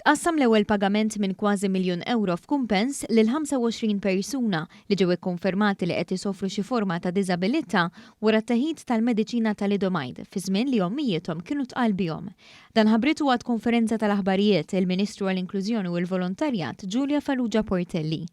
Tqassam l-ewwel pagament minn kważi €1,000,000 f'kumpens lil 25 persuna li ġew ikkonfermati li qed isofru xi forma ta' diżabilità wara t-teħid tal-mediċina tal-Idomide fi żmien li ommijiethom kienu tqal bihom. Dan ħabritu waqt konferenza tal-aħbarijiet il-Ministru għall-Inklużjoni u l-Volontarjat Giulia Farrugia Portelli.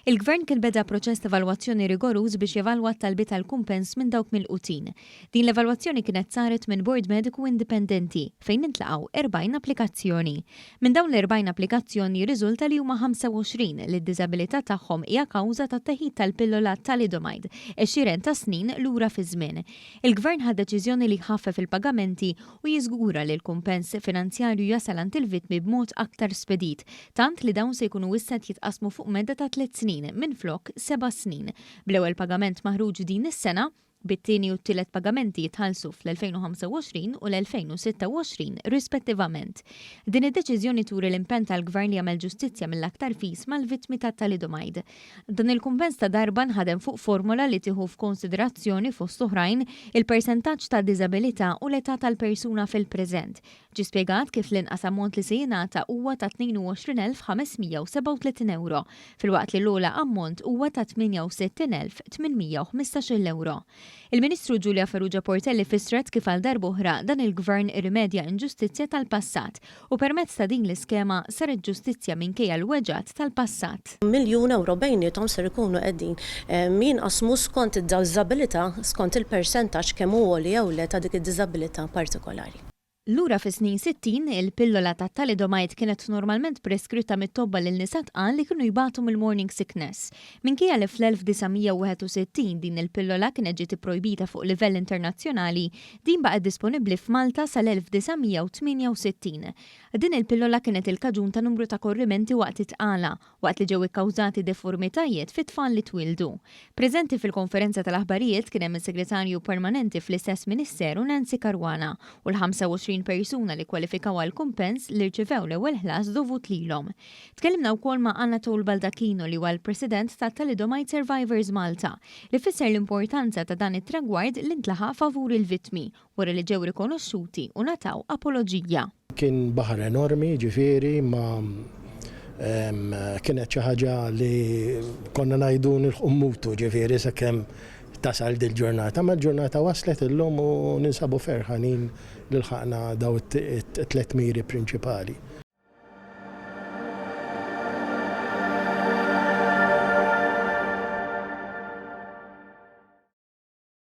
Il-Gvern kien beda proċess ta' evalwazzjoni rigoruż biex jevalwa t-talbiet tal-kumpens minn dawk mill-qutin. Din l-evalwazzjoni kienet saret minn Bord Mediku Indipendenti fejn intlaqgħu 40 applikazzjoni. Minn dawn l-40 applikazzjoni riżulta li huma 25 li d-diżabilità tagħhom hija kawża tat-teħid tal-pillola tal-Idomide 20 ta' snin lura fi żmien. Il-Gvern ħad deċiżjoni li jħaffef il-pagamenti u jiżgura li l-kumpens finanzjarju jasal għand il-vittmi b'mod aktar spedit, tant li dawn se jkunu issa jitqasmu fuq medda ta' 3 snin minflok 7 snin. Bl-ewwel pagament maħruġ din is-sena, bit-tieni u t-tielet pagamenti jitħallsu fl-2025 u l-2026 rispettivament. Din id-deċiżjoni turi l-impenn tal-Gvern li jagħmel ġustizzja mill-aktar fis mal-vittmi tat-Thalidomide. Dan il-kumpens ta' darba nħadem fuq formola li tieħu f'konsiderazzjoni fost oħrajn il-persentaġġ ta' diżabilità u l-età tal-persuna fil-preżent. Ġi spjegat kif l-inqas ammont li se jingħata huwa ta' €22,537 filwaqt li l-ogħla ammont huwa ta' €68,815. Il-Ministru Giulia Farrugia Portelli fissret kif għal darba oħra dan il-Gvern irrimedja inġustizzja tal-passat u permezz ta' din l-iskema saret ġustizzja minkejja l-weġġat tal-passat. €1,000,000 bejnietom ser ikunu qegħdin jinqasmu skont id-diżabilità skont il-persentaġġ kemm huwa li jew le ta' dik id-diżabilità partikolari. Lura fi snin 60 il-pillola ta' Thalidomide kienet normalment preskritta mit-tobba lil nisa tqal li kienu jibatu mill-morning sickness. Minkejja li fl-1961 din il-pillola kienet ġiet ipprojbita fuq livell internazzjonali, din baqgħet disponibbli f'Malta sal-1968. Din il-pillola kienet il-kaġun ta' numru ta' korrimenti waqt it-tqala, waqt li ġew ikkawżati deformitajiet fit-tfal li twildu. Preżenti fil-konferenza tal-aħbarijiet kien hemm is-Segretarju Permanenti fl-istess Ministeru Nancy Caruana u l-25 persuna li kwalifikaw għal kumpens li rċivew l-ewwel ħlas dovut lilhom. Tkellimna wkoll ma' Anatol Baldacchino li huwa l-President ta' Thalidomide Survivors Malta li fisser l-importanza ta' dan it-tragward li ntlaħaq favur il-vittmi wara li ġew rikonoxxuti u nataw apoloġija. Kien baħar enormi, ġifieri ma kienet xi ħaġa li konna ngħidu nilħu ġifieri sakemm tasal dil-ġurnata, ma l-ġurnata waslet illum u ninsabu ferħanin li lħaqna daw it-tlet miri prinċipali.